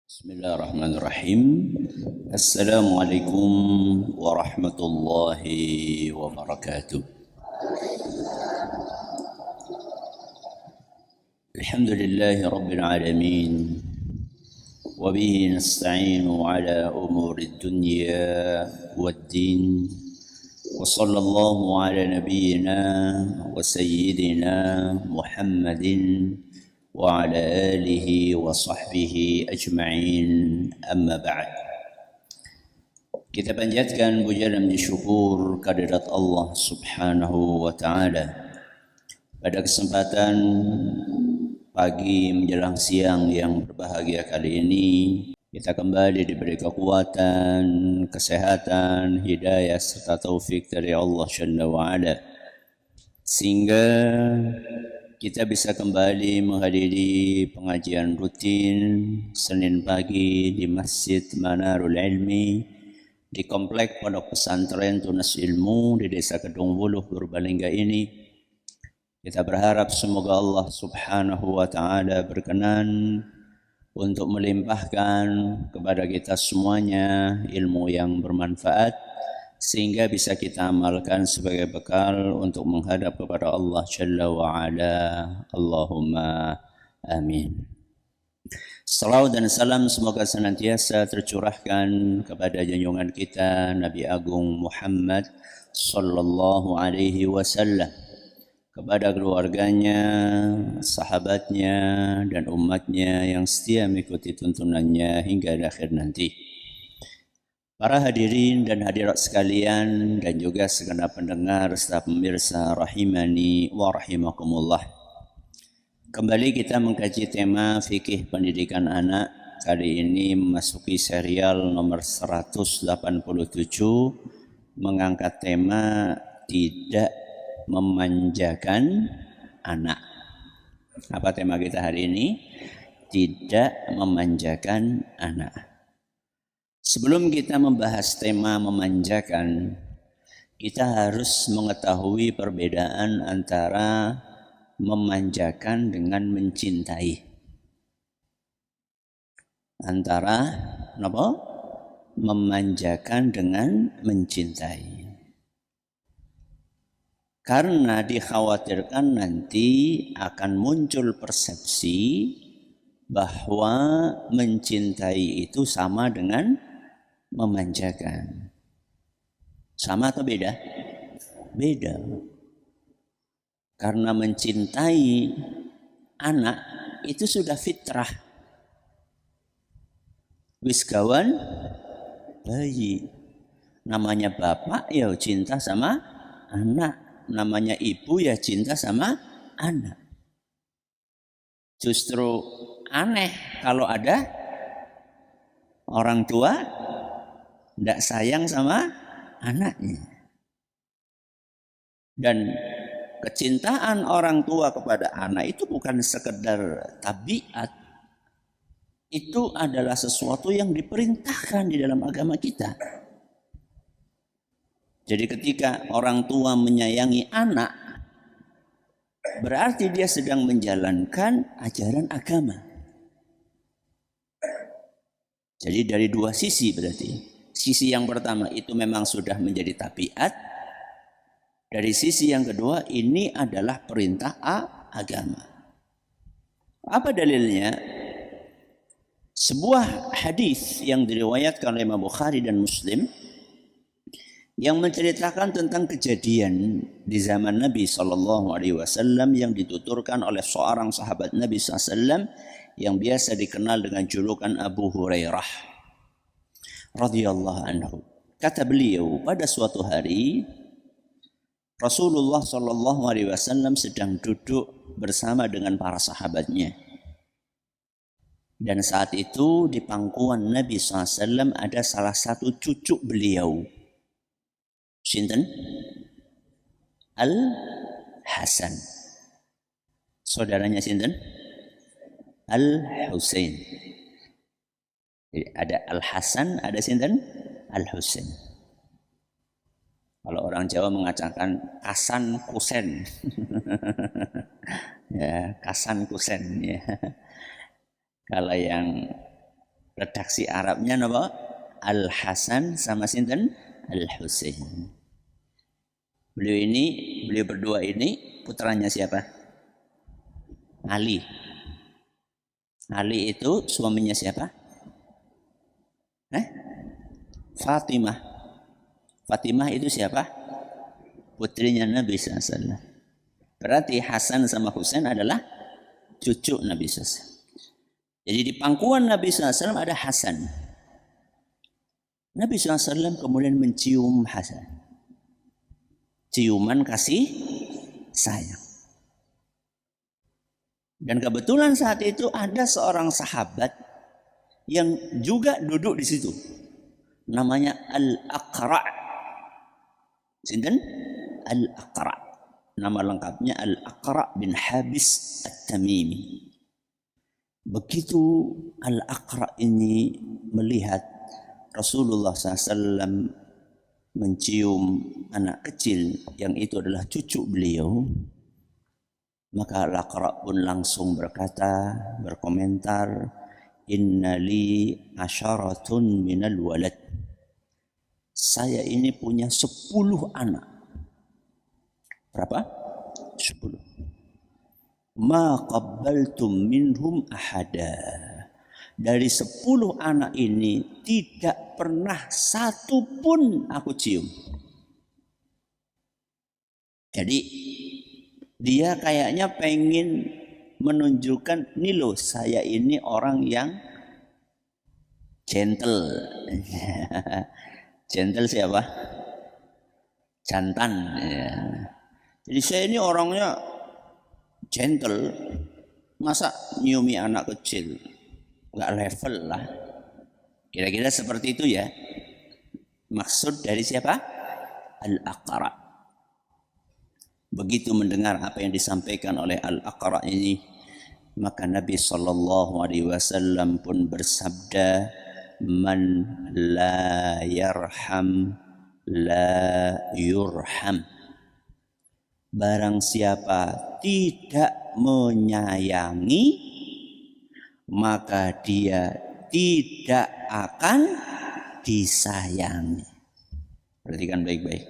Bismillahirrahmanirrahim. Assalamualaikum warahmatullahi wabarakatuh. Alhamdulillahi rabbil alamin. Wa bihi nasta'inu ala umuri dunya waddin. Wa sallallahu ala nabiyyina wa sayyidina Muhammadin وعلى آله وصحبه أجمعين أما بعد. Kita panjatkan puja dan syukur kehadirat Allah Subhanahu wa taala. Pada kesempatan pagi menjelang siang yang berbahagia kali ini, kita kembali diberi kekuatan, kesehatan, hidayah serta taufik dari Allah Jalla wa ala, sehingga kita bisa kembali menghadiri pengajian rutin Senin pagi di Masjid Manarul Ilmi di Komplek Pondok Pesantren Tunas Ilmu di Desa Kedung Wuluh, Purbalingga ini. Kita berharap semoga Allah Subhanahu wa taala berkenan untuk melimpahkan kepada kita semuanya ilmu yang bermanfaat, sehingga bisa kita amalkan sebagai bekal untuk menghadap kepada Allah Jalla wa'ala. Allahumma amin. Salawat dan salam semoga senantiasa tercurahkan kepada junjungan kita Nabi Agung Muhammad sallallahu alaihi wasallam, kepada keluarganya, sahabatnya, dan umatnya yang setia mengikuti tuntunannya hingga akhir nanti. Para hadirin dan hadirat sekalian, dan juga segenap pendengar serta pemirsa rahimani wa rahimakumullah. Kembali kita mengkaji tema fikih pendidikan anak. Kali ini memasuki serial nomor 187, mengangkat tema tidak memanjakan anak. Apa tema kita hari ini? Tidak memanjakan anak. Sebelum kita membahas tema memanjakan, kita harus mengetahui perbedaan antara memanjakan dengan mencintai. Antara apa? Memanjakan dengan mencintai. Karena dikhawatirkan nanti akan muncul persepsi bahwa mencintai itu sama dengan memanjakan. Sama atau beda? Beda. Karena mencintai anak itu sudah fitrah. Wiskawan bayi. Namanya bapak ya cinta sama anak. Namanya ibu ya cinta sama anak. Justru aneh kalau ada orang tua tidak sayang sama anaknya. Dan kecintaan orang tua kepada anak itu bukan sekedar tabiat. Itu adalah sesuatu yang diperintahkan di dalam agama kita. Jadi ketika orang tua menyayangi anak, berarti dia sedang menjalankan ajaran agama. Jadi dari dua sisi berarti. Sisi yang pertama itu memang sudah menjadi tabiat. Dari sisi yang kedua ini adalah perintah agama. Apa dalilnya? Sebuah hadis yang diriwayatkan oleh Imam Bukhari dan Muslim yang menceritakan tentang kejadian di zaman Nabi SAW yang dituturkan oleh seorang sahabat Nabi SAW yang biasa dikenal dengan julukan Abu Hurairah radhiyallahu anhu. Kata beliau, pada suatu hari Rasulullah SAW sedang duduk bersama dengan para sahabatnya. Dan saat itu di pangkuan Nabi SAW ada salah satu cucu beliau. Sinten? Al-Hasan. Saudaranya sinten? Al-Husain. Jadi ada Al-Hasan, ada sinten? Al-Husain. Kalau orang Jawa mengatakan Kasan Kusen. Ya, Kasan Kusen ya. Kalau yang Redaksi Arabnya napa? Al Hasan sama sinten? Al Husain. Beliau berdua ini putranya siapa? Ali. Ali itu suaminya siapa? Fatimah. Fatimah itu siapa? Putrinya Nabi SAW. Berarti Hasan sama Husain adalah cucu Nabi SAW. Jadi di pangkuan Nabi SAW ada Hasan. Nabi SAW kemudian mencium Hasan. Ciuman kasih sayang. Dan kebetulan saat itu ada seorang sahabat yang juga duduk di situ. Namanya Al-Aqra'. Sinten? Al-Aqra'. Nama lengkapnya Al-Aqra' bin Habis At-Tamimi. Begitu Al-Aqra' ini melihat Rasulullah SAW mencium anak kecil yang itu adalah cucu beliau, maka Al-Aqra' pun langsung berkomentar, innali asyaratun minal walad. Saya ini punya 10 anak. Berapa? 10. Ma qabbaltum minhum ahada. Dari 10 anak ini tidak pernah satu pun aku cium. Jadi dia kayaknya pengen menunjukkan, nih loh saya ini orang yang gentle. Gentle siapa? Jantan. Ya. Jadi saya ini orangnya gentle. Masa nyiumi anak kecil? Nggak level lah. Kira-kira seperti itu ya. Maksud dari siapa? Al-Aqra'. Begitu mendengar apa yang disampaikan oleh Al-Aqra' ini, maka Nabi SAW pun bersabda, man la yarham la yurham. Barang siapa tidak menyayangi, maka dia tidak akan disayangi. Perhatikan baik-baik.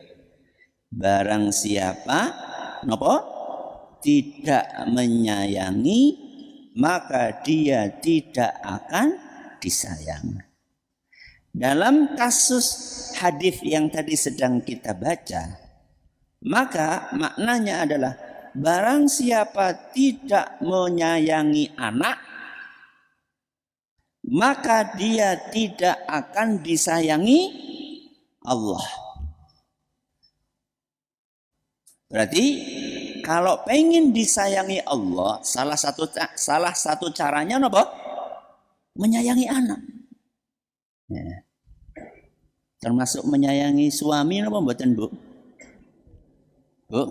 Barang siapa tidak menyayangi, maka dia tidak akan disayang. Dalam kasus hadis yang tadi sedang kita baca, maka maknanya adalah barang siapa tidak menyayangi anak, maka dia tidak akan disayangi Allah. Berarti kalau pengen disayangi Allah, salah satu caranya apa? Menyayangi anak. Ya. Termasuk menyayangi suami apa mboten, Bu? Bu?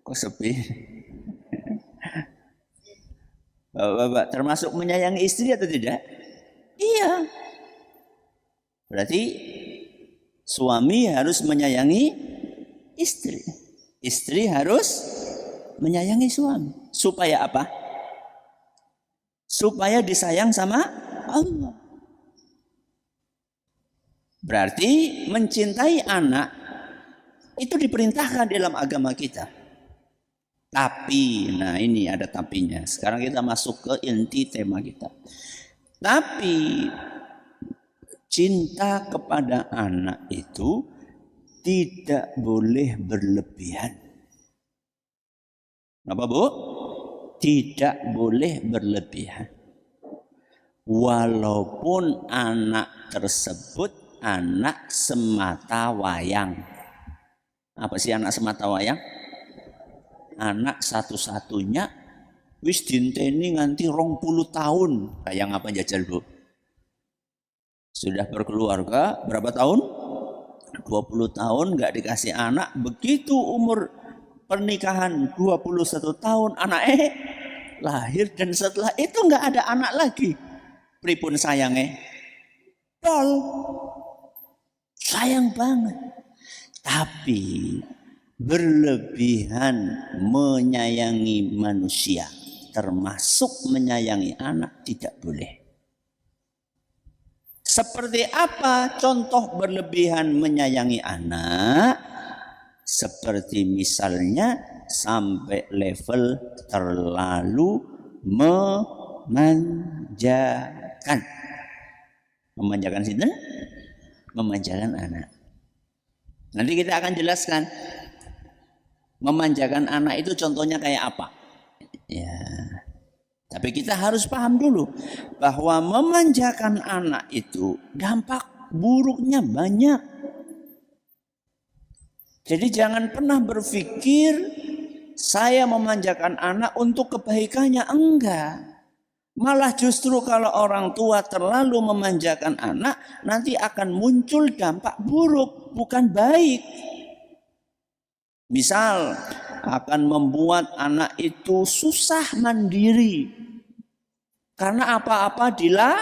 Kok sepi? Bapak, termasuk menyayangi istri atau tidak? Iya. Berarti suami harus menyayangi istri. Istri harus menyayangi suami. Supaya apa? Supaya disayang sama Allah. Berarti mencintai anak itu diperintahkan dalam agama kita. Tapi, nah ini ada tapinya. Sekarang kita masuk ke inti tema kita. Tapi cinta kepada anak itu tidak boleh berlebihan. Apa, Bu? Tidak boleh berlebihan. Walaupun anak tersebut anak semata wayang. Apa sih anak semata wayang? Anak satu-satunya wis dinteni nganti 20 tahun. Kayak apa jajal, Bu? Sudah berkeluarga berapa tahun? 20 tahun nggak dikasih anak. Begitu umur pernikahan 21 tahun anak lahir, dan setelah itu nggak ada anak lagi. Pripun sayangnya? Tol. Sayang banget. Tapi berlebihan menyayangi manusia, termasuk menyayangi anak, tidak boleh. Seperti apa contoh berlebihan menyayangi anak? Seperti misalnya sampai level terlalu memanjakan. Memanjakan sinten? Memanjakan anak. Nanti kita akan jelaskan memanjakan anak itu contohnya kayak apa. Ya. Tapi kita harus paham dulu bahwa memanjakan anak itu dampak buruknya banyak. Jadi jangan pernah berpikir saya memanjakan anak untuk kebaikannya, enggak. Malah justru kalau orang tua terlalu memanjakan anak, nanti akan muncul dampak buruk, bukan baik. Misal akan membuat anak itu susah mandiri. Karena apa-apa dilayani.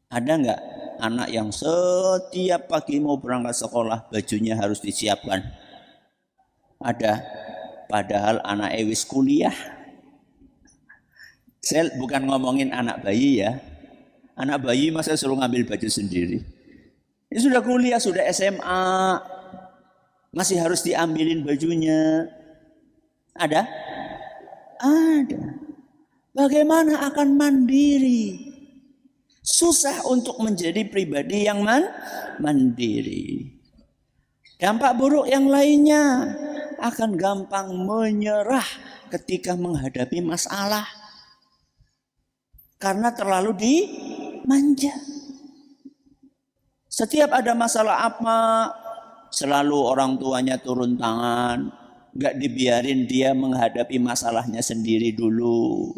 Ada enggak anak yang setiap pagi mau berangkat sekolah bajunya harus disiapkan? Ada. Padahal anak ewis kuliah. Saya bukan ngomongin anak bayi ya. Anak bayi masa suruh ngambil baju sendiri. Ini sudah kuliah, sudah SMA. Masih harus diambilin bajunya. Ada? Ada. Bagaimana akan mandiri? Susah untuk menjadi pribadi yang mandiri. Dampak buruk yang lainnya akan gampang menyerah ketika menghadapi masalah. Karena terlalu dimanja. Setiap ada masalah apa, selalu orang tuanya turun tangan. Gak dibiarin dia menghadapi masalahnya sendiri dulu.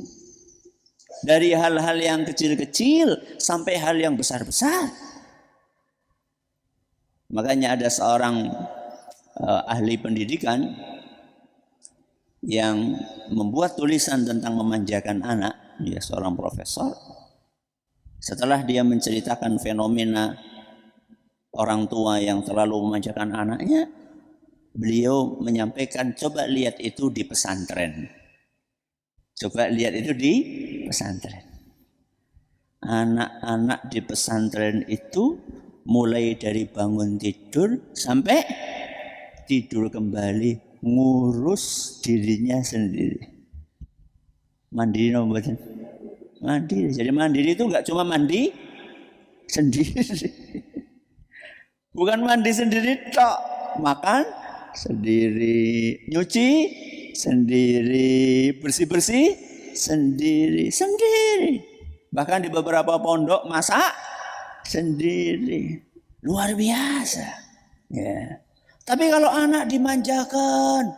Dari hal-hal yang kecil-kecil sampai hal yang besar-besar. Makanya ada seorang ahli pendidikan yang membuat tulisan tentang memanjakan anak, dia seorang profesor. Setelah dia menceritakan fenomena orang tua yang terlalu memanjakan anaknya, beliau menyampaikan, coba lihat itu di pesantren. Coba lihat itu di pesantren. Anak-anak di pesantren itu mulai dari bangun tidur sampai tidur kembali ngurus dirinya sendiri. Mandiri nomboten? Mandiri. Jadi mandiri itu enggak cuma mandi sendiri. Bukan mandi sendiri tok, makan sendiri, nyuci sendiri, bersih-bersih sendiri. Bahkan di beberapa pondok masak sendiri. Luar biasa. Ya. Tapi kalau anak dimanjakan,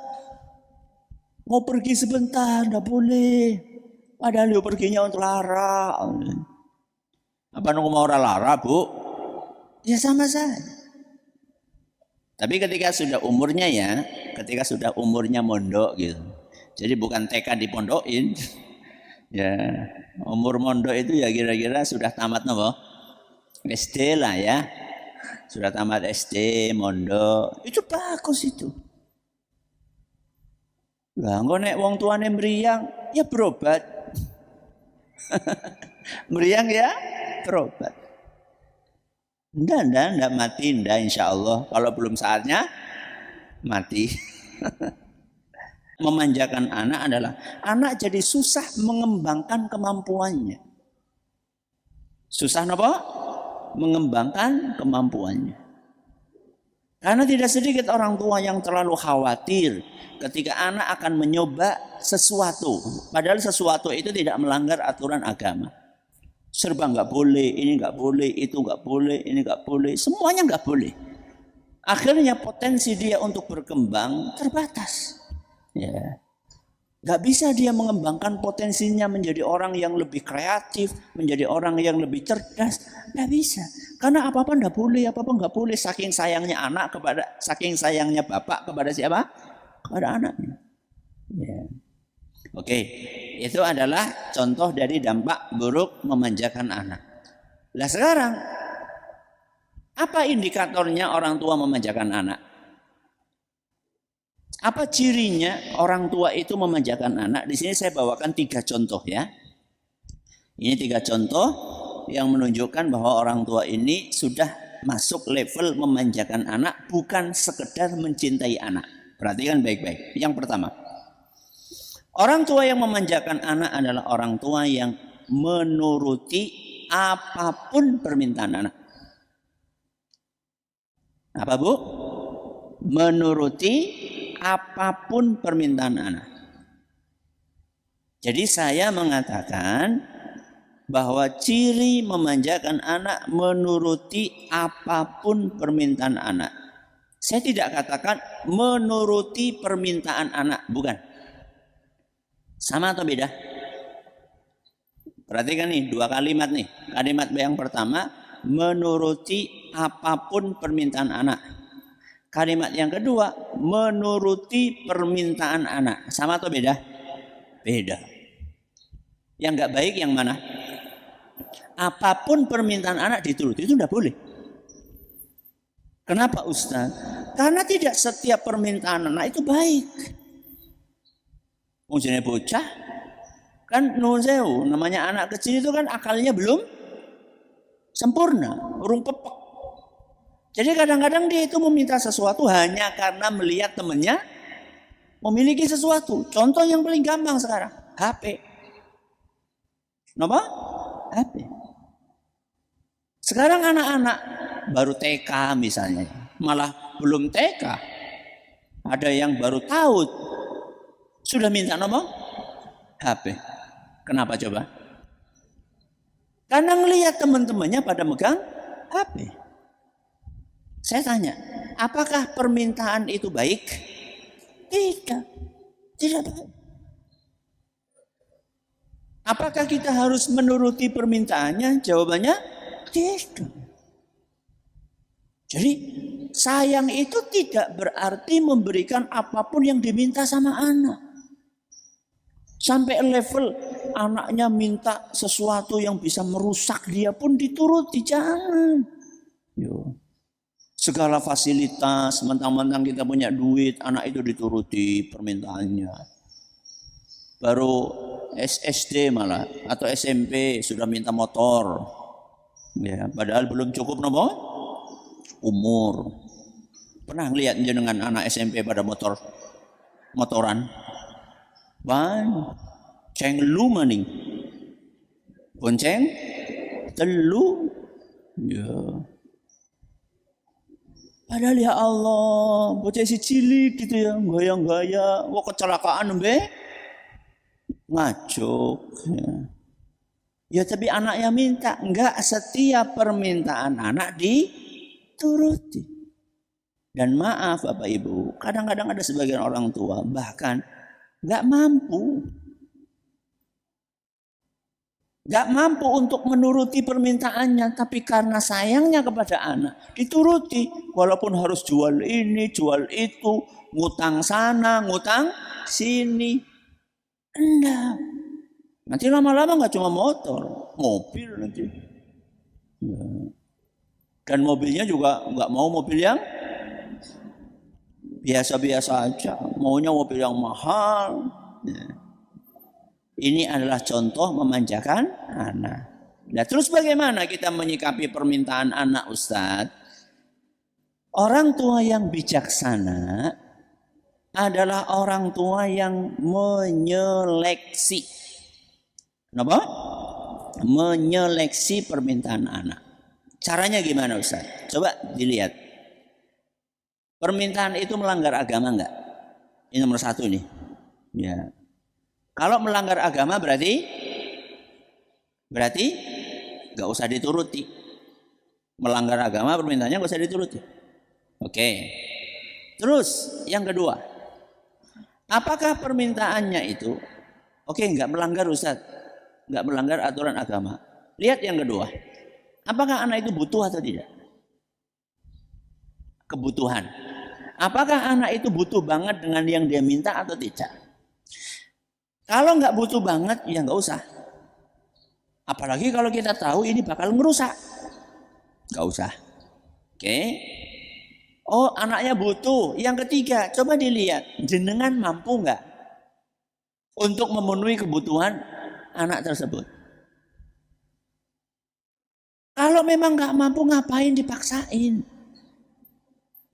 mau pergi sebentar enggak boleh. Padahal dia perginya untuk lara. Apa nunggu mau lara, Bu? Ya sama saja. Tapi ketika sudah umurnya mondok gitu. Jadi bukan TK dipondokin. Ya, umur mondok itu ya kira-kira sudah tamat nopo? SD lah ya. Sudah tamat SD, mondok. Itu bagus itu. Lah engko nek wong tuane mriyang, ya berobat. Mriyang ya berobat. Enggak mati, insya Allah. Kalau belum saatnya mati. Memanjakan anak adalah anak jadi susah mengembangkan kemampuannya. Susah apa? Mengembangkan kemampuannya. Karena tidak sedikit orang tua yang terlalu khawatir ketika anak akan mencoba sesuatu. Padahal sesuatu itu tidak melanggar aturan agama. Serba nggak boleh, ini nggak boleh, itu nggak boleh, ini nggak boleh, semuanya nggak boleh. Akhirnya potensi dia untuk berkembang terbatas. Ya, nggak bisa dia mengembangkan potensinya menjadi orang yang lebih kreatif, menjadi orang yang lebih cerdas, nggak bisa. Karena apa-apa nggak boleh, apa-apa nggak boleh. Saking sayangnya bapak kepada siapa? Kepada anaknya. Ya. Oke, itu adalah contoh dari dampak buruk memanjakan anak. Nah sekarang, apa indikatornya orang tua memanjakan anak? Apa cirinya orang tua itu memanjakan anak? Di sini saya bawakan 3 contoh ya. Ini 3 contoh yang menunjukkan bahwa orang tua ini sudah masuk level memanjakan anak, bukan sekedar mencintai anak. Perhatikan baik-baik. Yang pertama, orang tua yang memanjakan anak adalah orang tua yang menuruti apapun permintaan anak. Apa Bu? Menuruti apapun permintaan anak. Jadi saya mengatakan bahwa ciri memanjakan anak menuruti apapun permintaan anak. Saya tidak katakan menuruti permintaan anak, bukan. Sama atau beda? Perhatikan nih 2 kalimat nih. Kalimat yang pertama, menuruti apapun permintaan anak. Kalimat yang kedua, menuruti permintaan anak. Sama atau beda? Beda. Yang nggak baik yang mana? Apapun permintaan anak dituruti, itu tidak boleh. Kenapa Ustaz? Karena tidak setiap permintaan anak itu baik. Ujiannya bocah, kan nuwun sewu, namanya anak kecil itu kan akalnya belum sempurna, urung pepek. Jadi kadang-kadang dia itu meminta sesuatu hanya karena melihat temannya memiliki sesuatu. Contoh yang paling gampang sekarang, HP. Kenapa? HP. Sekarang anak-anak baru TK misalnya, malah belum TK. Ada yang baru tahu sudah minta nomor HP. Kenapa coba? Karena ngelihat teman-temannya pada megang HP. Saya tanya, apakah permintaan itu baik? Tidak. Tidak baik. Apakah kita harus menuruti permintaannya? Jawabannya tidak. Jadi sayang itu tidak berarti memberikan apapun yang diminta sama anak. Sampai level anaknya minta sesuatu yang bisa merusak dia pun dituruti, jangan. Yo. Segala fasilitas, mentang-mentang kita punya duit, anak itu dituruti permintaannya. Baru SD malah atau SMP sudah minta motor. Ya, padahal belum cukup nomor umur. Pernah lihat jenengan anak SMP pada motoran? Ceng lu maning. Bonceng telu. Ya. Padahal ya Allah, bocah si cilik gitu ya, gaya-gaya, wah kecelakaan be, ngacuk. Ya tapi anaknya minta, enggak setiap permintaan anak dituruti. Dan maaf Bapak Ibu, kadang-kadang ada sebagian orang tua bahkan enggak mampu. Gak mampu untuk menuruti permintaannya, tapi karena sayangnya kepada anak dituruti, walaupun harus jual ini, jual itu, ngutang sana, ngutang sini. Enggak. Nanti lama-lama nggak cuma motor, mobil nanti. Ya. Dan mobilnya juga nggak mau mobil yang biasa-biasa aja, maunya mobil yang mahal. Ya. Ini adalah contoh memanjakan anak. Nah, terus bagaimana kita menyikapi permintaan anak Ustadz? Orang tua yang bijaksana adalah orang tua yang menyeleksi. Kenapa? Menyeleksi permintaan anak. Caranya gimana Ustadz? Coba dilihat. Permintaan itu melanggar agama enggak? Ini nomor 1 nih. Ya. Kalau melanggar agama berarti nggak usah dituruti. Melanggar agama permintaannya nggak usah dituruti. Oke. Terus yang kedua, apakah permintaannya itu nggak melanggar Ustaz, nggak melanggar aturan agama? Lihat yang kedua, apakah anak itu butuh atau tidak? Kebutuhan. Apakah anak itu butuh banget dengan yang dia minta atau tidak? Kalau nggak butuh banget, ya nggak usah. Apalagi kalau kita tahu ini bakal merusak. Nggak usah. Oke. Oh, anaknya butuh. Yang ketiga, coba dilihat, jenengan mampu nggak untuk memenuhi kebutuhan anak tersebut? Kalau memang nggak mampu, ngapain dipaksain?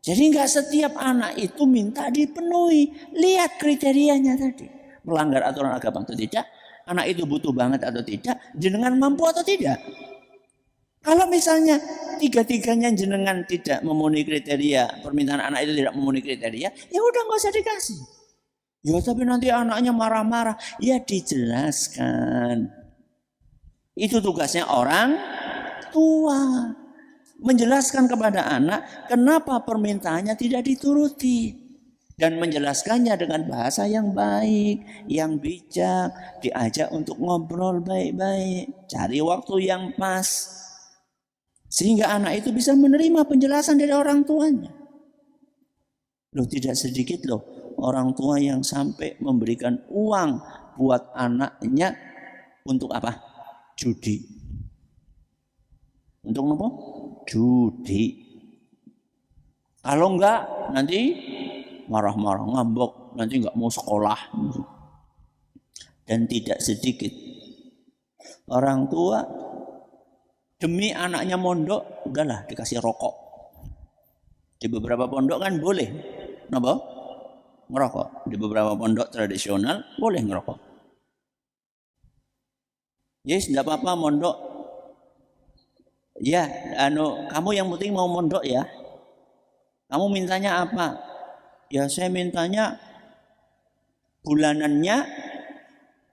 Jadi nggak setiap anak itu minta dipenuhi. Lihat kriterianya tadi. Melanggar aturan agama atau tidak, anak itu butuh banget atau tidak, jenengan mampu atau tidak. Kalau misalnya tiga-tiganya jenengan tidak memenuhi kriteria, permintaan anak itu tidak memenuhi kriteria, ya udah nggak usah dikasih. Ya tapi nanti anaknya marah-marah, ya dijelaskan. Itu tugasnya orang tua. Menjelaskan kepada anak kenapa permintaannya tidak dituruti. Dan menjelaskannya dengan bahasa yang baik, yang bijak, diajak untuk ngobrol baik-baik, cari waktu yang pas. Sehingga anak itu bisa menerima penjelasan dari orang tuanya. Loh, tidak sedikit loh orang tua yang sampai memberikan uang buat anaknya untuk apa? Judi. Untuk apa? Judi. Kalau enggak nanti marah-marah, ngambek, nanti enggak mau sekolah. Dan tidak sedikit orang tua demi anaknya mondok, udahlah dikasih rokok. Di beberapa pondok kan boleh, kenapa? Ngerokok. Di beberapa pondok tradisional boleh ngerokok. Yes, tidak apa-apa mondok. Ya, kamu yang penting mau mondok ya. Kamu mintanya apa? Ya saya mintanya bulanannya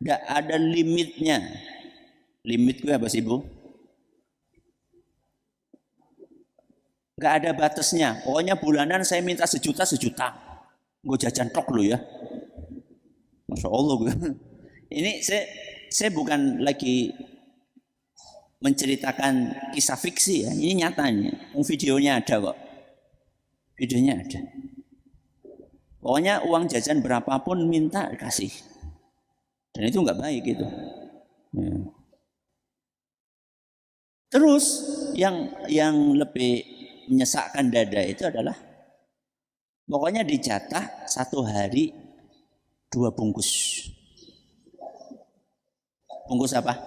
tidak ada limitnya. Limit gue apa sih Bu? Gak ada batasnya. Pokoknya bulanan saya minta sejuta. Gue jajan tok lu ya. Masya Allah gue. Ini saya bukan lagi menceritakan kisah fiksi ya. Ini nyatanya. Videonya ada kok. Videonya ada. Pokoknya uang jajan berapapun minta kasih. Dan itu nggak baik gitu. Ya. Terus yang lebih menyesakkan dada itu adalah pokoknya dijatah satu hari 2 bungkus. Bungkus apa?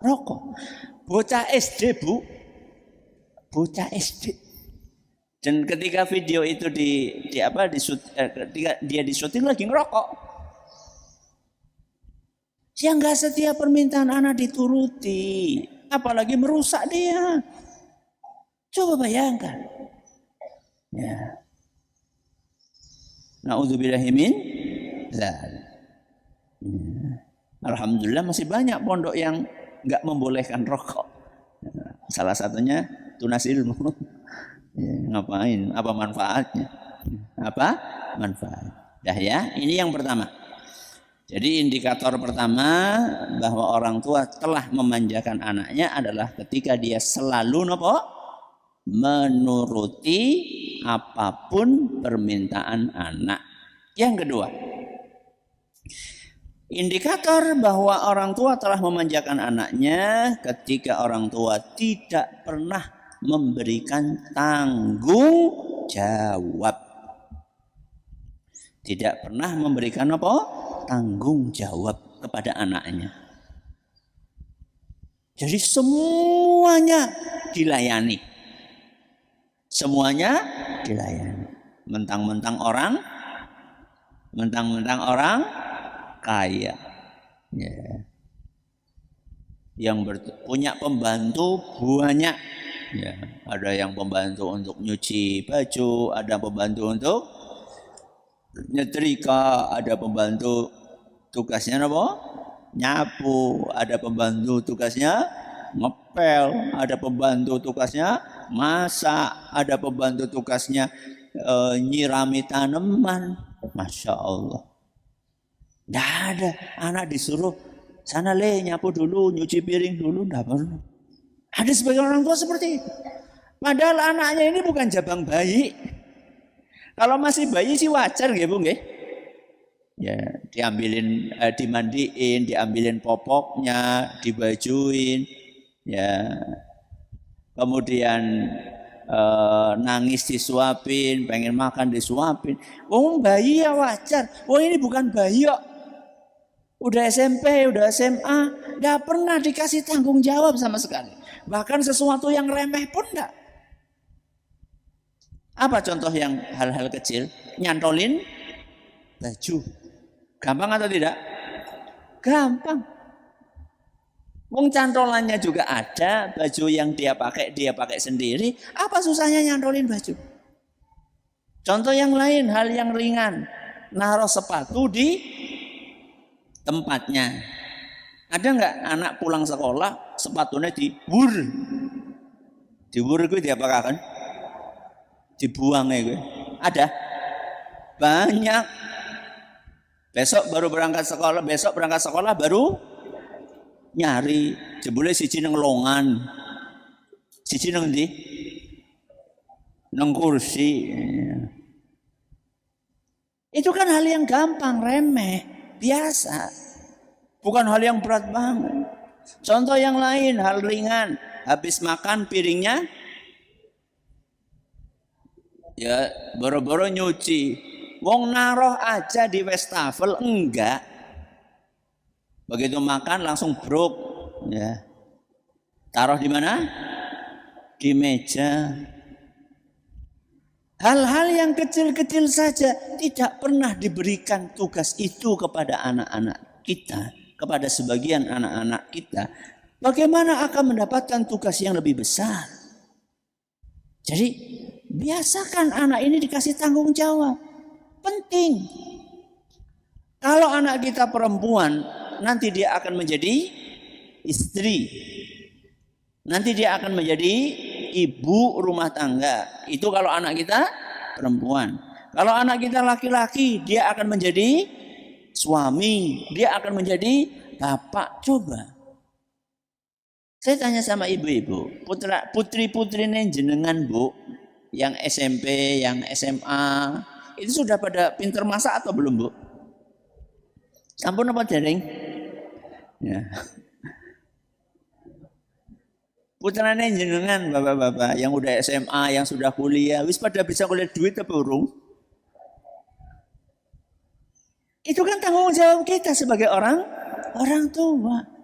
Rokok. Bocah SD Bu. Bocah SD. Dan ketika video itu ketika dia disuting lagi ngerokok. Ya nggak setiap permintaan anak dituruti, apalagi merusak dia. Coba bayangkan. Ya. Na'udzubillahi min dzalik. Alhamdulillah masih banyak pondok yang nggak membolehkan rokok. Salah satunya tunas ilmu. Ya, ngapain? Apa manfaatnya? Apa manfaat? Dah ya, ini yang pertama. Jadi indikator pertama bahwa orang tua telah memanjakan anaknya adalah ketika dia selalu menuruti apapun permintaan anak. Yang kedua, indikator bahwa orang tua telah memanjakan anaknya ketika orang tua tidak pernah memberikan tanggung jawab. Tidak pernah memberikan tanggung jawab kepada anaknya. Jadi semuanya dilayani. Semuanya dilayani. Mentang-mentang orang kaya. Ya. Yang punya pembantu banyak. Ya, ada yang pembantu untuk nyuci baju, ada pembantu untuk nyetrika, ada pembantu tugasnya nyapu, ada pembantu tugasnya ngepel, ada pembantu tugasnya masak, ada pembantu tugasnya nyirami tanaman. Masya Allah. Tidak ada anak disuruh sana nyapu dulu, nyuci piring dulu, tidak perlu. Ada sebagian orang tua seperti itu. Padahal anaknya ini bukan jabang bayi. Kalau masih bayi sih wajar nggih Bu nggih. Ya, dimandiin, diambilin popoknya, dibajuin, ya. Kemudian nangis disuapin, pengen makan disuapin. Wong bayi ya wajar. Wong ini bukan bayi kok. Udah SMP, udah SMA, nggak pernah dikasih tanggung jawab sama sekali. Bahkan sesuatu yang remeh pun enggak. Apa contoh yang hal-hal kecil? Nyantolin baju. Gampang atau tidak? Gampang. Wong cantolannya juga ada, baju yang dia pakai sendiri. Apa susahnya nyantolin baju? Contoh yang lain, hal yang ringan. Naruh sepatu di tempatnya. Ada nggak anak pulang sekolah sepatunya diwur? Diwur itu dia pakai kan? Dibuang ya gue. Ada? Banyak. Besok berangkat sekolah baru nyari. Jebule siji nang longan. Siji nang ndi? Nang kursi. Itu kan hal yang gampang, remeh, biasa. Bukan hal yang berat banget. Contoh yang lain, hal ringan. Habis makan piringnya ya boro-boro nyuci. Wong naruh aja di wastafel enggak. Begitu makan langsung brok ya. Taruh di mana? Di meja. Hal-hal yang kecil-kecil saja tidak pernah diberikan tugas itu kepada anak-anak kita, kepada sebagian anak-anak kita. Bagaimana akan mendapatkan tugas yang lebih besar? Jadi biasakan anak ini dikasih tanggung jawab. Penting. Kalau anak kita perempuan, nanti dia akan menjadi istri. Nanti dia akan menjadi ibu rumah tangga. Itu kalau anak kita perempuan. Kalau anak kita laki-laki, dia akan menjadi suami. Dia akan menjadi bapak. Coba. Saya tanya sama ibu-ibu, putri-putrinya jenengan bu, yang SMP, yang SMA, itu sudah pada pinter masak atau belum bu? Sampun apa dereng? Ya. Putrane jenengan bapak-bapak yang udah SMA, yang sudah kuliah, wis pada bisa kuliah duit apa urung? Itu kan tanggung jawab kita sebagai orang tua.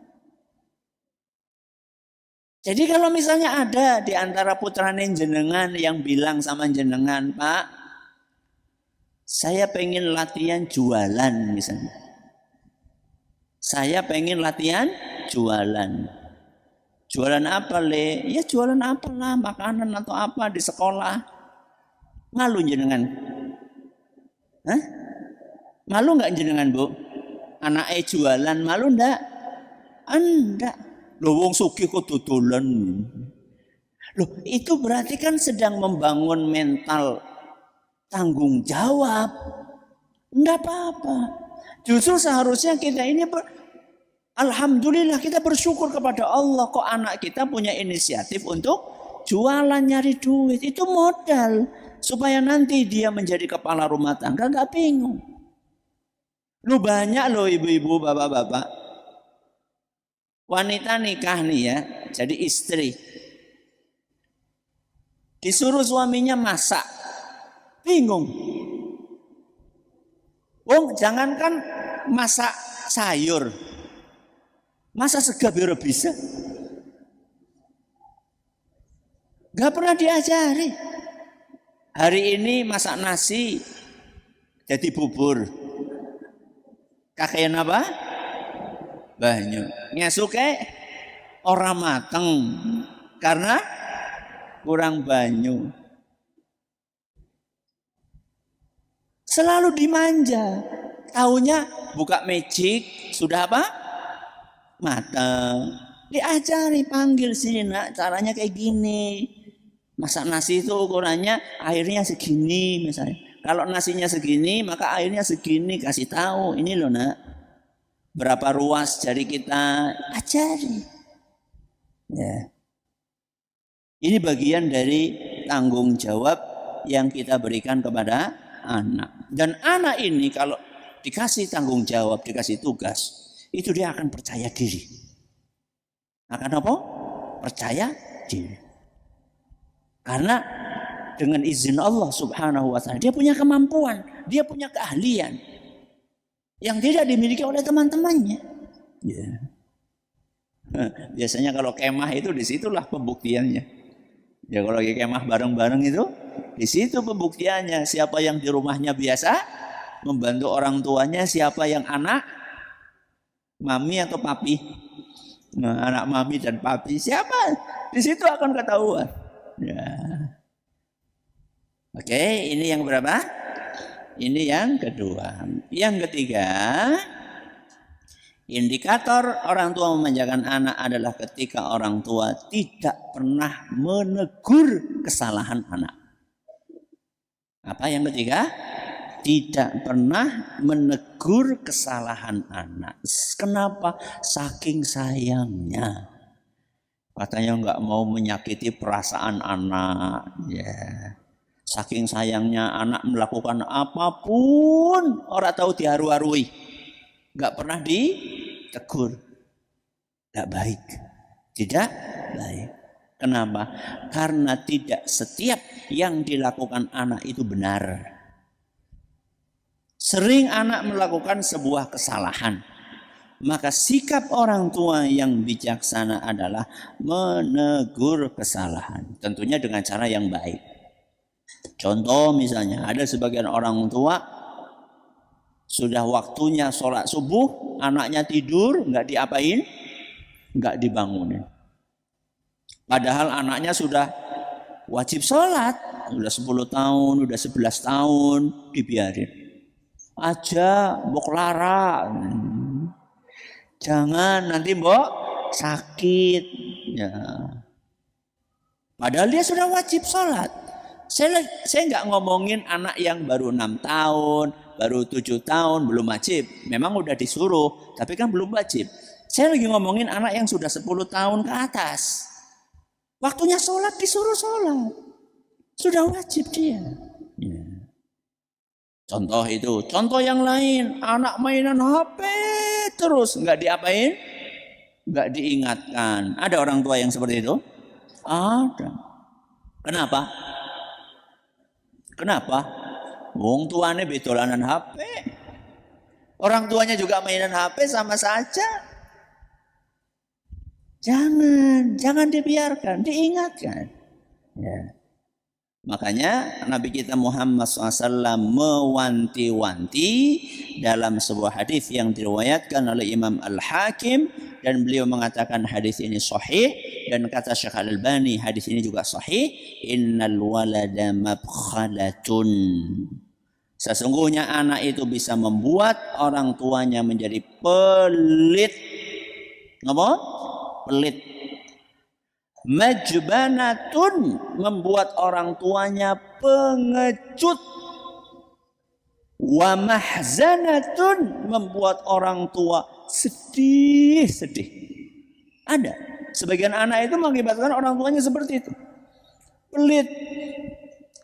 Jadi kalau misalnya ada di antara putrane jenengan yang bilang sama jenengan, Pak, saya pengen latihan jualan misalnya. Saya pengen latihan jualan. Jualan apa le? Ya jualan apalah, makanan atau apa di sekolah. Malu jenengan? Hah? Malu nggak jenengan bu? Anaknya jualan malu ndak? Enggak. Loh wong sugih kok dodolan. Loh itu berarti kan sedang membangun mental tanggung jawab. Enggak apa-apa. Justru seharusnya kita ini alhamdulillah kita bersyukur kepada Allah kok anak kita punya inisiatif untuk jualan nyari duit. Itu modal supaya nanti dia menjadi kepala rumah tangga nggak bingung. Lu banyak loh ibu-ibu, bapak-bapak. Wanita nikah nih ya, jadi istri. Disuruh suaminya masak. Bingung. Wong jangankan masak sayur. Masa sega biar bisa? Gak pernah diajari. Hari ini masak nasi jadi bubur. Kakean apa? Banyu. Ngesuke orang mateng karena kurang banyu. Selalu dimanja. Taunya buka magic sudah apa? Mateng. Diajari, panggil sini nak, caranya kayak gini. Masak nasi itu ukurannya airnya segini misalnya. Kalau nasinya segini maka airnya segini, kasih tahu. Ini loh nak, berapa ruas jari kita, ajari. Ya. Ini bagian dari tanggung jawab yang kita berikan kepada anak. Dan anak ini kalau dikasih tanggung jawab, dikasih tugas, itu dia akan percaya diri. Akan apa? Percaya diri. Karena dengan izin Allah Subhanahu wa taala dia punya kemampuan, dia punya keahlian yang tidak dimiliki oleh teman-temannya. Ya. Biasanya kalau kemah itu disitulah pembuktiannya. Ya kalau lagi kemah bareng-bareng itu di situ pembuktiannya. Siapa yang di rumahnya biasa membantu orang tuanya, siapa yang anak mami atau papi. Nah, anak mami dan papi siapa? Di situ akan ketahuan. Ya. Oke, ini yang berapa? Ini yang kedua. Yang ketiga, indikator orang tua memanjakan anak adalah ketika orang tua tidak pernah menegur kesalahan anak. Apa yang ketiga? Tidak pernah menegur kesalahan anak. Kenapa? Saking sayangnya. Katanya nggak mau menyakiti perasaan anak. Ya. Saking sayangnya anak melakukan apapun, orang tahu diharu-harui. Nggak pernah ditegur. Nggak baik. Tidak baik. Kenapa? Karena tidak setiap yang dilakukan anak itu benar. Sering anak melakukan sebuah kesalahan. Maka sikap orang tua yang bijaksana adalah menegur kesalahan. Tentunya dengan cara yang baik. Contoh misalnya ada sebagian orang tua sudah waktunya sholat subuh, anaknya tidur, nggak diapain, nggak dibangunin. Padahal anaknya sudah wajib sholat, udah 10 tahun, udah 11 tahun, dibiarin. Aja, mbok lara. Jangan nanti mbok sakit. Ya. Padahal dia sudah wajib sholat. Saya nggak ngomongin anak yang baru 6 tahun, baru 7 tahun, belum wajib. Memang udah disuruh, tapi kan belum wajib. Saya lagi ngomongin anak yang sudah 10 tahun ke atas. Waktunya sholat disuruh sholat. Sudah wajib dia. Ya. Contoh itu. Contoh yang lain. Anak mainan HP terus. Nggak diapain? Nggak diingatkan. Ada orang tua yang seperti itu? Ada. Kenapa? Kenapa? Wong tuanya bedolanan HP. Orang tuanya juga mainan HP sama saja. Jangan dibiarkan, diingatkan. Ya. Makanya Nabi kita Muhammad SAW mewanti-wanti dalam sebuah hadis yang diriwayatkan oleh Imam Al-Hakim dan beliau mengatakan hadis ini sahih dan kata Syekh Al-Albani hadis ini juga sahih. Innal walada mabkhalatun. Sesungguhnya anak itu bisa membuat orang tuanya menjadi pelit. Apa? Pelit. Majbanatun, membuat orang tuanya pengecut. Wa mahzanatun, membuat orang tua sedih. Ada sebagian anak itu mengakibatkan orang tuanya seperti itu. Pelit.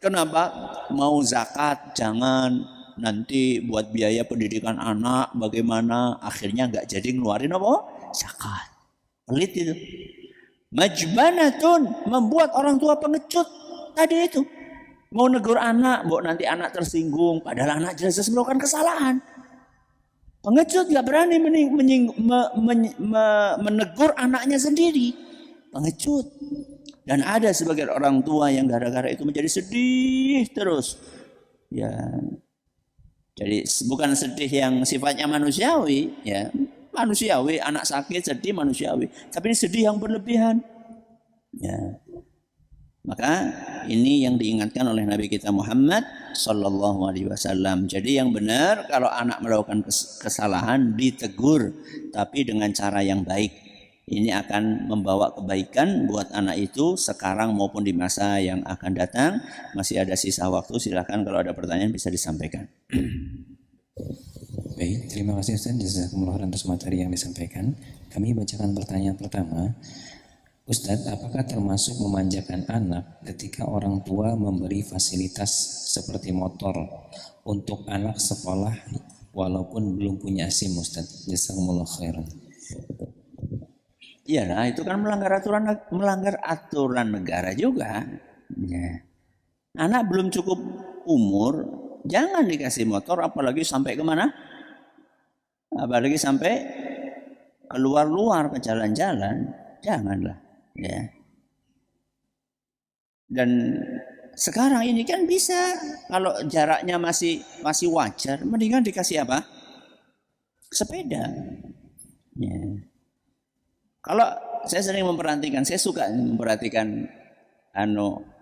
Kenapa? Mau zakat jangan, nanti buat biaya pendidikan anak bagaimana, akhirnya nggak jadi ngeluarin apa? Zakat. Pelit itu. Majbanatun, membuat orang tua pengecut. Tadi itu mau negur anak, mbok nanti anak tersinggung, padahal anak jelas melakukan kesalahan. Pengecut gak berani menegur anaknya sendiri. Pengecut. Dan ada sebagian orang tua yang gara-gara itu menjadi sedih terus. Ya. Jadi bukan sedih yang sifatnya manusiawi, ya. Manusiawi, anak sakit sedih manusiawi. Tapi ini sedih yang berlebihan. Ya. Maka ini yang diingatkan oleh Nabi kita Muhammad Sallallahu Alaihi Wasallam. Jadi yang benar kalau anak melakukan kesalahan ditegur, tapi dengan cara yang baik. Ini akan membawa kebaikan buat anak itu sekarang maupun di masa yang akan datang. Masih ada sisa waktu, silakan kalau ada pertanyaan bisa disampaikan. Baik, terima kasih Ustaz jazakumullah atas materi yang disampaikan. Kami bacakan pertanyaan pertama. Ustaz, apakah termasuk memanjakan anak ketika orang tua memberi fasilitas seperti motor untuk anak sekolah walaupun belum punya SIM, Ustaz? Jazakumullah khairan. Iya, nah itu kan melanggar aturan negara juga. Ya. Anak belum cukup umur, jangan dikasih motor, apalagi sampai kemana? Apalagi sampai keluar-luar ke jalan-jalan, janganlah. Ya. Dan sekarang ini kan bisa, kalau jaraknya masih wajar, mendingan dikasih apa? Sepeda. Ya. Kalau saya sering memperhatikan, saya suka memperhatikan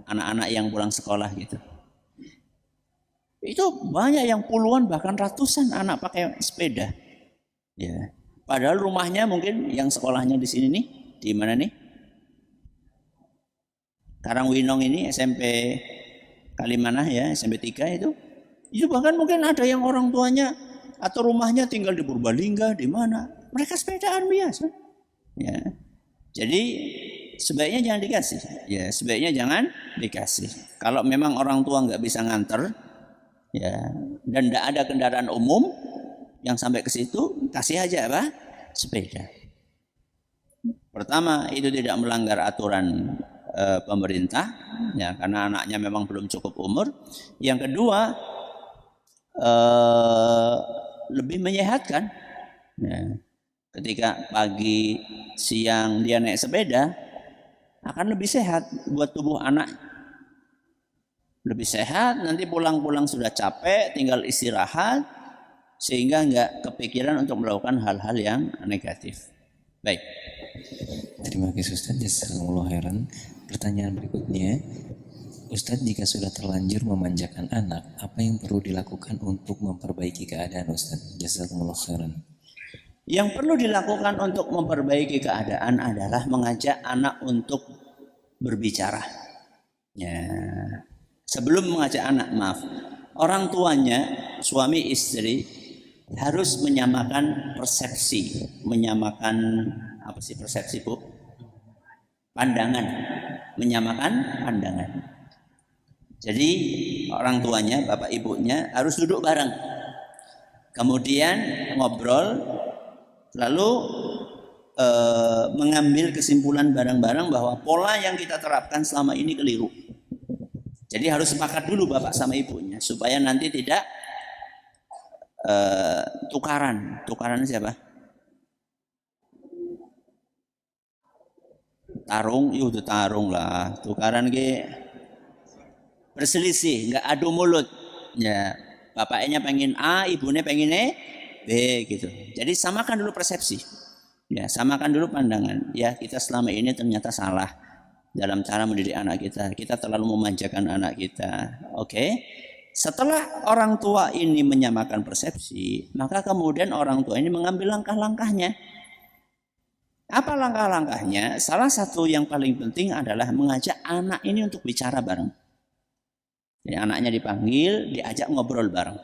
anak-anak yang pulang sekolah gitu. Itu banyak yang puluhan bahkan ratusan anak pakai sepeda. Ya. Padahal rumahnya mungkin yang sekolahnya di sini nih, di mana nih? Karangwinong ini SMP Kalimanah ya, SMP 3 itu. Itu bahkan mungkin ada yang orang tuanya atau rumahnya tinggal di Purbalingga, di mana. Mereka sepedaan biasa. Ya. Jadi sebaiknya jangan dikasih. Ya, sebaiknya jangan dikasih. Kalau memang orang tua nggak bisa nganter, ya, dan tidak ada kendaraan umum yang sampai ke situ, kasih aja apa? Sepeda. Pertama, itu tidak melanggar aturan pemerintah, ya, karena anaknya memang belum cukup umur. Yang kedua, lebih menyehatkan. Ya. Ketika pagi, siang dia naik sepeda, akan lebih sehat buat tubuh anak. Lebih sehat, nanti pulang-pulang sudah capek, tinggal istirahat, sehingga nggak kepikiran untuk melakukan hal-hal yang negatif. Baik. Terima kasih Ustaz, jazakumullah khairan. Pertanyaan berikutnya, Ustaz, jika sudah terlanjur memanjakan anak, apa yang perlu dilakukan untuk memperbaiki keadaan Ustaz? Jazakumullah khairan. Yang perlu dilakukan untuk memperbaiki keadaan adalah mengajak anak untuk berbicara. Ya. Sebelum mengajak anak, maaf, orang tuanya, suami istri, harus menyamakan persepsi, menyamakan apa sih persepsi, Bu? Pandangan, menyamakan pandangan. Jadi orang tuanya, bapak ibunya harus duduk bareng, kemudian ngobrol, lalu mengambil kesimpulan bareng-bareng bahwa pola yang kita terapkan selama ini keliru. Jadi harus sepakat dulu bapak sama ibunya supaya nanti tidak tukaran. Tukaran siapa? Tarung, yuk tarung lah. Tukaran ke berselisih, nggak adu mulut. Ya, bapaknya pengen A, ibunya pengen B gitu. Jadi samakan dulu persepsi. Ya, samakan dulu pandangan. Ya, kita selama ini ternyata salah dalam cara mendidik anak kita. Kita terlalu memanjakan anak kita. Oke. Setelah orang tua ini menyamakan persepsi, maka kemudian orang tua ini mengambil langkah-langkahnya. Apa langkah-langkahnya? Salah satu yang paling penting adalah mengajak anak ini untuk bicara bareng. Jadi anaknya dipanggil, diajak ngobrol bareng.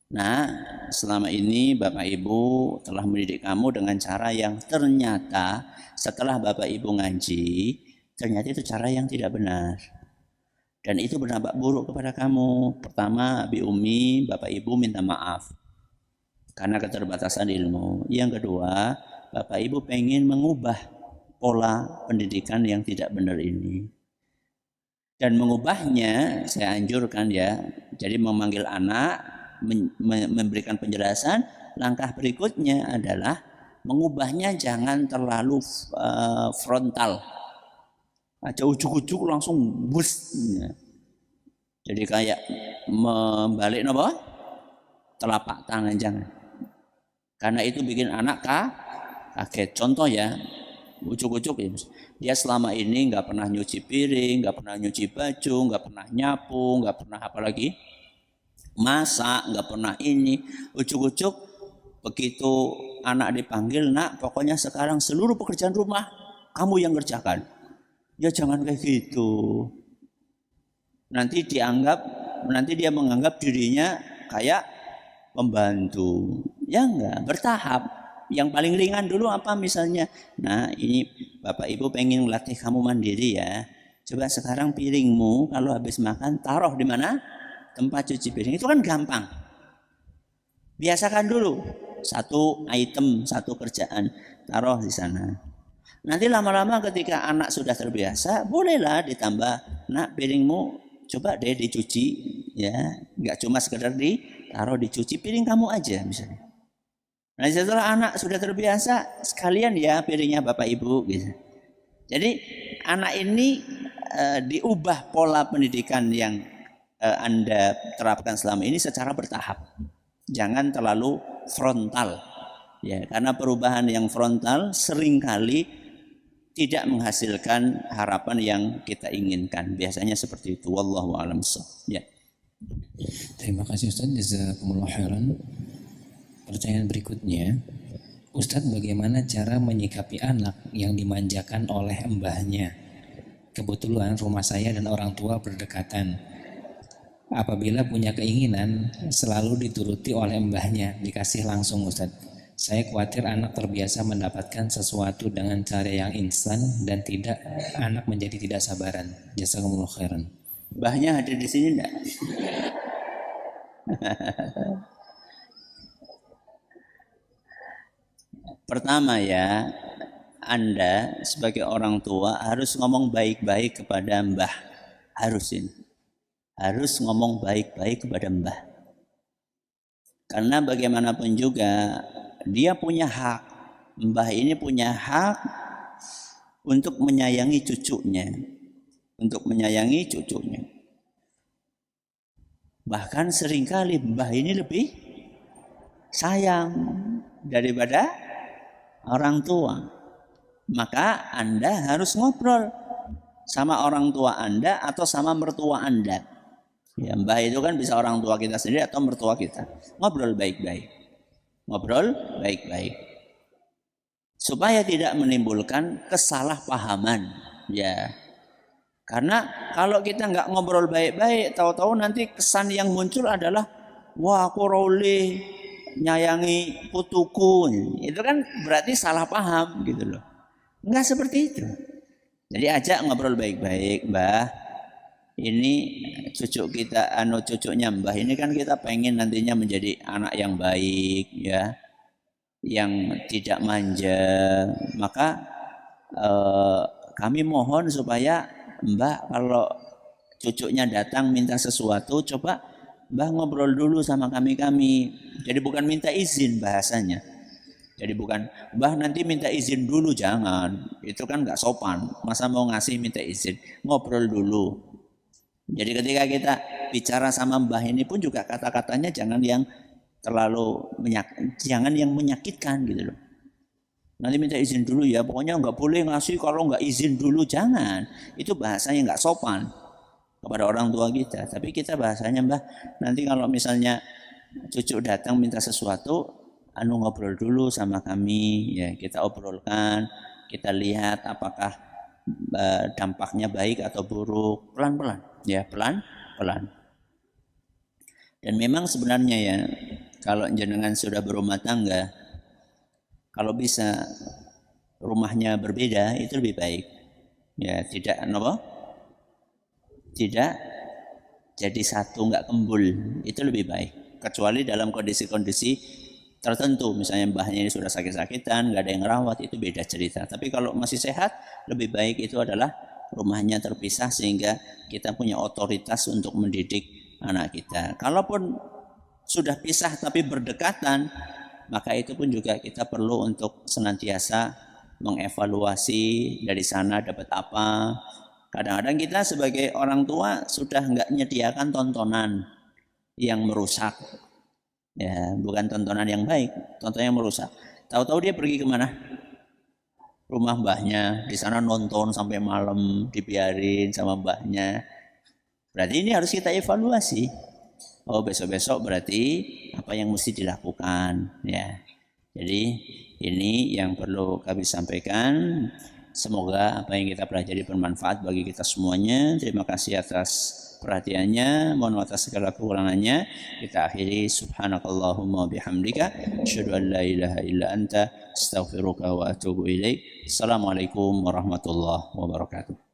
Nah, selama ini Bapak Ibu telah mendidik kamu dengan cara yang ternyata setelah Bapak Ibu ngaji, ternyata itu cara yang tidak benar. Dan itu berdampak buruk kepada kamu. Pertama, Abi Umi, Bapak Ibu minta maaf karena keterbatasan ilmu. Yang kedua, Bapak Ibu pengen mengubah pola pendidikan yang tidak benar ini. Dan mengubahnya, saya anjurkan ya, jadi memanggil anak, memberikan penjelasan. Langkah berikutnya adalah mengubahnya jangan terlalu frontal. Aja ujuk-ujuk langsung bus. Jadi kayak membalik apa? Telapak tangan, jangan. Karena itu bikin anak kaget. Contoh ya, ujuk-ujuk ya. Dia selama ini nggak pernah nyuci piring, nggak pernah nyuci baju, nggak pernah nyapu, nggak pernah apa lagi, masak, nggak pernah ini. Ujuk-ujuk begitu anak dipanggil, nak, pokoknya sekarang seluruh pekerjaan rumah kamu yang kerjakan. Ya jangan kayak gitu. Nanti dia menganggap dirinya kayak pembantu. Ya enggak, bertahap. Yang paling ringan dulu apa misalnya? Nah, ini Bapak Ibu pengen melatih kamu mandiri ya. Coba sekarang piringmu kalau habis makan taruh di mana? Tempat cuci piring. Itu kan gampang. Biasakan dulu. Satu item, satu kerjaan, taruh di sana. Nanti lama-lama ketika anak sudah terbiasa, bolehlah ditambah, nak piringmu coba deh dicuci, ya, nggak cuma sekedar ditaruh dicuci, piring kamu aja misalnya. Nah setelah anak sudah terbiasa, sekalian ya piringnya bapak ibu, gitu. Jadi anak ini diubah pola pendidikan yang Anda terapkan selama ini secara bertahap. Jangan terlalu frontal. Ya, karena perubahan yang frontal seringkali tidak menghasilkan harapan yang kita inginkan. Biasanya seperti itu. Wallahu a'lam bishawab. Ya. Terima kasih Ustaz, jazakumullah khairan. Pertanyaan berikutnya, Ustadz, bagaimana cara menyikapi anak yang dimanjakan oleh mbahnya? Kebetulan rumah saya dan orang tua berdekatan. Apabila punya keinginan, selalu dituruti oleh mbahnya, dikasih langsung Ustadz. Saya khawatir anak terbiasa mendapatkan sesuatu dengan cara yang instan dan anak menjadi tidak sabaran. Jazakumullah khairan. Mbahnya hadir di sini enggak? Pertama ya, Anda sebagai orang tua harus ngomong baik-baik kepada mbah. Harus ini. Harus ngomong baik-baik kepada mbah. Karena bagaimanapun juga dia punya hak. Mbah ini punya hak untuk menyayangi cucunya. Untuk menyayangi cucunya. Bahkan seringkali mbah ini lebih sayang daripada orang tua. Maka Anda harus ngobrol sama orang tua Anda atau sama mertua Anda. Ya, mbah itu kan bisa orang tua kita sendiri atau mertua kita. Ngobrol baik-baik. Ngobrol baik-baik. Supaya tidak menimbulkan kesalahpahaman. Ya. Karena kalau kita nggak ngobrol baik-baik, tahu-tahu nanti kesan yang muncul adalah, wah aku roleh nyayangi putuku, itu kan berarti salah paham gitu loh. Enggak seperti itu. Jadi ajak ngobrol baik-baik, Mbah. Ini cucu kita, cucunya Mbah ini kan kita pengen nantinya menjadi anak yang baik, ya, yang tidak manja. Maka kami mohon supaya Mbah kalau cucunya datang minta sesuatu, coba Mbah ngobrol dulu sama kami. Jadi bukan minta izin bahasanya. Jadi bukan, Mbah nanti minta izin dulu, jangan. Itu kan nggak sopan. Masa mau ngasih minta izin? Ngobrol dulu. Jadi ketika kita bicara sama Mbah ini pun juga kata-katanya jangan yang terlalu jangan yang menyakitkan gitu loh. Nanti minta izin dulu ya, pokoknya nggak boleh ngasih kalau nggak izin dulu, jangan. Itu bahasanya nggak sopan kepada orang tua kita. Tapi kita bahasanya, Mbah, nanti kalau misalnya cucu datang minta sesuatu, ngobrol dulu sama kami, ya kita obrolkan, kita lihat apakah dampaknya baik atau buruk, pelan-pelan, ya pelan-pelan. Dan memang sebenarnya ya, kalau jenengan sudah berumah tangga, kalau bisa rumahnya berbeda itu lebih baik. Ya, tidak tidak jadi satu nggak kembul, itu lebih baik. Kecuali dalam kondisi-kondisi tertentu, misalnya mbahnya ini sudah sakit-sakitan, nggak ada yang rawat, itu beda cerita. Tapi kalau masih sehat, lebih baik itu adalah rumahnya terpisah sehingga kita punya otoritas untuk mendidik anak kita. Kalaupun sudah pisah tapi berdekatan, maka itu pun juga kita perlu untuk senantiasa mengevaluasi dari sana dapat apa. Kadang-kadang kita sebagai orang tua sudah nggak menyediakan tontonan yang merusak, ya bukan tontonan yang baik, tontonan yang merusak. Tahu-tahu dia pergi kemana? Rumah mbahnya, di sana nonton sampai malam, dibiarin sama mbahnya. Berarti ini harus kita evaluasi. Oh, besok-besok berarti apa yang mesti dilakukan, ya. Jadi ini yang perlu kami sampaikan. Semoga apa yang kita pelajari bermanfaat bagi kita semuanya. Terima kasih atas perhatiannya. Mohon maaf atas segala kekurangannya. Kita akhiri, subhanakallahumma bihamdika asyhadu an la ilaha illa anta astaghfiruka wa atubu ilaik. Assalamualaikum warahmatullahi wabarakatuh.